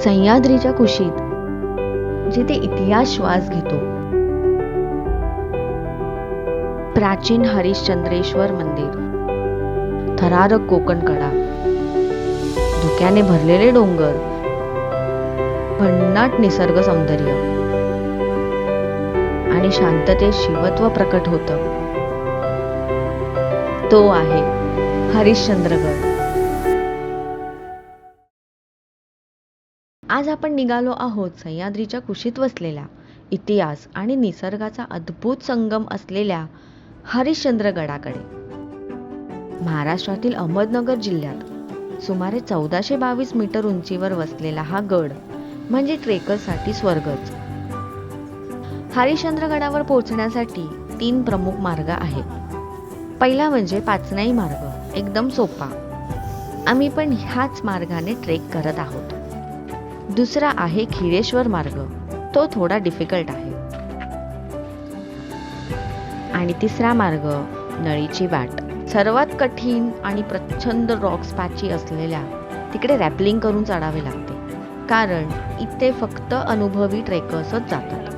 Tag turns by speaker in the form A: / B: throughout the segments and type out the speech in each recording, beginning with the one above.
A: सह्याद्रीच्या कुशीत जिथे इतिहास श्वास घेतो, प्राचीन हरिश्चंद्रेश्वर मंदिर, थरारक कोकण कडा, धुक्याने भरलेले डोंगर, भन्नाट निसर्ग सौंदर्य आणि शांततेत शिवत्व प्रकट होतं, तो आहे हरिश्चंद्रगड. आज आपण निघालो आहोत सह्याद्रीच्या कुशीत वसलेल्या, इतिहास आणि निसर्गाचा अद्भुत संगम असलेल्या हरिश्चंद्रगडाकडे. महाराष्ट्रातील अहमदनगर जिल्ह्यात सुमारे 1422 मीटर उंचीवर वसलेला हा गड म्हणजे ट्रेकरसाठी स्वर्गच. हरिश्चंद्रगडावर पोहोचण्यासाठी 3 प्रमुख मार्ग आहेत. पहिला म्हणजे पाचनाई मार्ग, एकदम सोपा. आम्ही पण ह्याच मार्गाने ट्रेक करत आहोत. दुसरा आहे खिरेश्वर मार्ग, तो थोडा डिफिकल्ट आहे. आणि तिसरा मार्ग नळीची वाट, सर्वात कठीण आणि प्रचंड रॉक्स पॅची असलेल्या तिकडे रॅपलिंग करून चढावे लागते, कारण इथे फक्त अनुभवी ट्रेकर्सच जातात.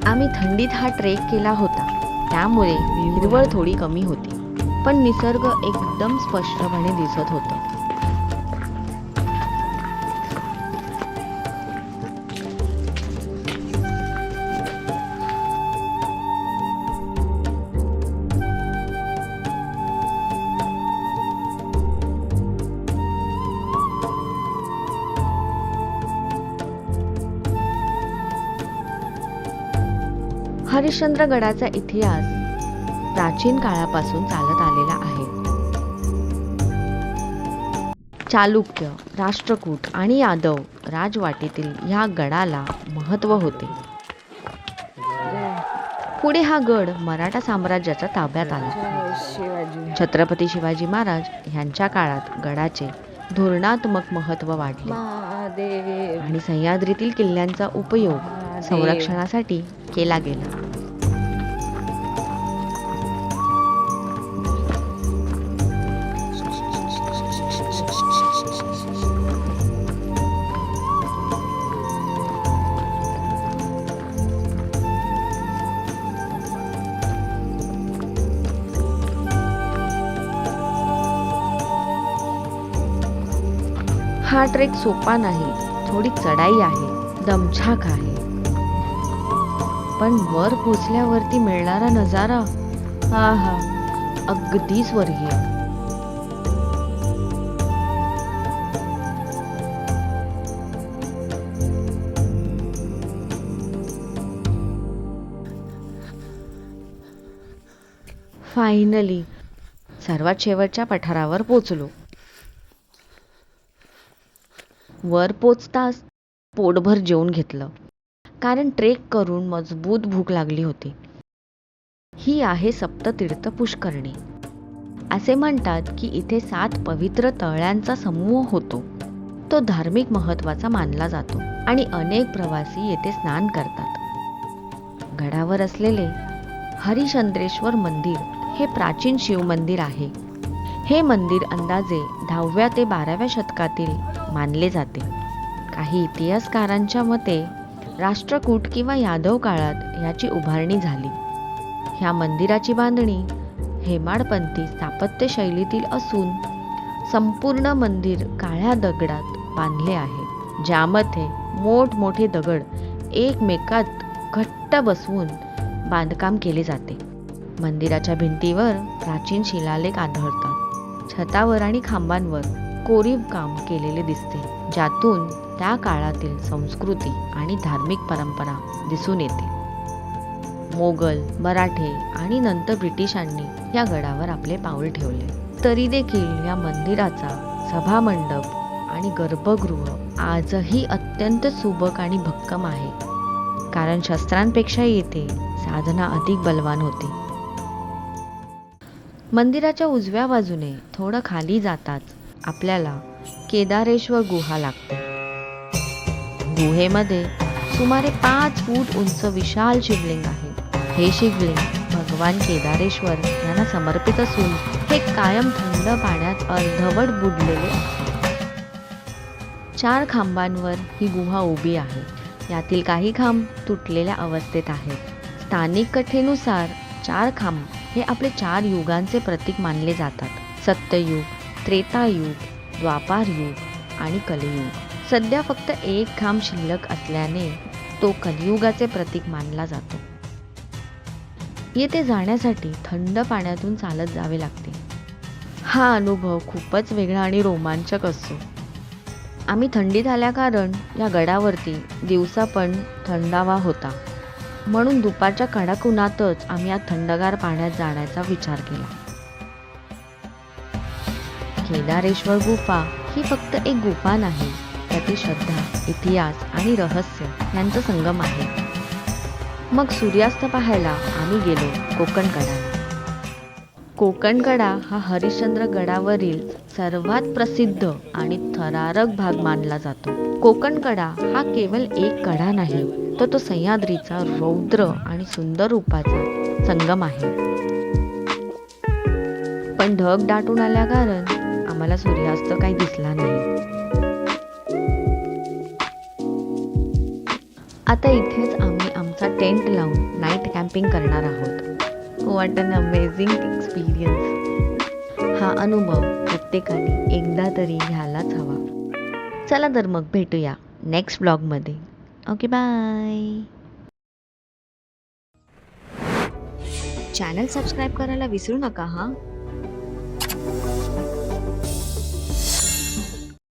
A: आम्ही थंडीत हा ट्रेक केला होता, त्यामुळे हिरवळ थोडी कमी होती, पण निसर्ग एकदम स्पष्टपणे दिसत होता. हरिश्चंद्रगडाचा इतिहास प्राचीन काळापासून चालत आलेला आहे. चालुक्य, राष्ट्रकूट आणि यादव राजवाटीतील ह्या गडाला महत्त्व होते. पुढे हा गड मराठा साम्राज्याच्या ताब्यात आला. छत्रपती शिवाजी महाराज यांच्या काळात गडाचे धोरणात्मक महत्त्व वाढले आणि सह्याद्रीतील किल्ल्यांचा उपयोग संरक्षणासाठी केला गेला. हा ट्रेक सोपा नाही, थोडी चढाई आहे, दमछाक आहे, पण वर पोचल्यावरती मिळणारा नजारा, आहा, अगदी स्वर्गीय. फायनली सर्वात शेवटच्या पठारावर पोचलो. वर पोचताच पोटभर जेवून घेतलं, कारण ट्रेक करून मजबूत भूक लागली होती. ही आहे सप्ततीर्थ पुष्करणी. असे म्हणतात की इथे 7 पवित्र तळ्यांचा समूह होतो. तो धार्मिक महत्त्वाचा मानला जातो आणि अनेक प्रवासी येथे स्नान करतात. गडावर असलेले हरिश्चंद्रेश्वर मंदिर हे प्राचीन शिव मंदिर आहे. हे मंदिर अंदाजे 10व्या ते 12व्या शतकातील मानले जाते. काही इतिहासकारांच्या मते राष्ट्रकूट किंवा यादव काळात याची उभारणी झाली. ह्या मंदिराची बांधणी हेमाडपंथी स्थापत्य शैलीतील असून संपूर्ण मंदिर काळ्या दगडात बांधले आहे, ज्यामध्ये मोठमोठे दगड एकमेकात घट्ट बसवून बांधकाम केले जाते. मंदिराच्या भिंतीवर प्राचीन शिलालेख आढळतात. छतावर आणि खांबांवर कोरीव काम केलेले दिसते, ज्यातून त्या काळातील संस्कृती आणि धार्मिक परंपरा दिसून येते. मोगल, मराठे आणि नंतर ब्रिटिशांनी या गडावर आपले पाऊल ठेवले, तरी देखील या मंदिराचा सभामंडप आणि गर्भगृह आजही अत्यंत सुबक आणि भक्कम आहे, कारण शस्त्रांपेक्षा येथे साधना अधिक बलवान होती. मंदिराच्या उजव्या बाजूने थोडं खाली जाताच आपल्याला केदारेश्वर गुहा लागते. गुहेमध्ये सुमारे 5 फूट उंच विशाल शिवलिंग आहे. हे शिवलिंग भगवान केदारेश्वर यांना समर्पित असून हे कायम थंड पाण्यात अर्धवट बुडलेले आहे. 4 खांबांवर ही गुहा उभी आहे. यातील काही खांब तुटलेल्या अवस्थेत आहेत. स्थानिक कथेनुसार 4 खांब हे आपले 4 युगांचे प्रतीक मानले जातात. सत्ययुग, त्रेतायुग, द्वापार युग आणि कलियुग. सध्या फक्त एक खांब शिल्लक असल्याने तो कलियुगाचे प्रतीक मानला जातो. येथे जाण्यासाठी थंड पाण्यातून चालत जावे लागते. हा अनुभव खूपच वेगळा आणि रोमांचक असतो. आम्ही थंडीत आल्याकारण या गडावरती दिवसा पण थंडावा होता, म्हणून दुपारच्या कडक उन्हातच आम्ही या थंडगार पाण्यात जाण्याचा विचार केला. केदारेश्वर गुफा ही फक्त एक गुफा नाही, त्यातील श्रद्धा, इतिहास आणि रहस्य यांचा संगम आहे. मग सूर्यास्त पाहायला आम्ही गेलो कोकणकडाला. कोकणकडा हा हरिश्चंद्र गडावरील सर्वात प्रसिद्ध आणि थरारक भाग मानला जातो. कोकणकडा हा केवळ एक कडा नाही, तर तो सह्याद्रीचा रौद्र आणि सुंदर रूपाचा संगम आहे. पण ढग दाटून आल्या कारण आम्हाला सूर्यास्त काही दिसला नाही. आता इथेच आम्ही आमचा टेंट लावून नाईट कॅम्पिंग करणार आहोत. What an amazing experience. हा अनुभव प्रत्येकाने एकदा तरी घ्यायलाच हवा. चला तर मग भेटूया नेक्स्ट ब्लॉगमध्ये. Okay, bye. चॅनल सबस्क्राईब करायला विसरू नका हा.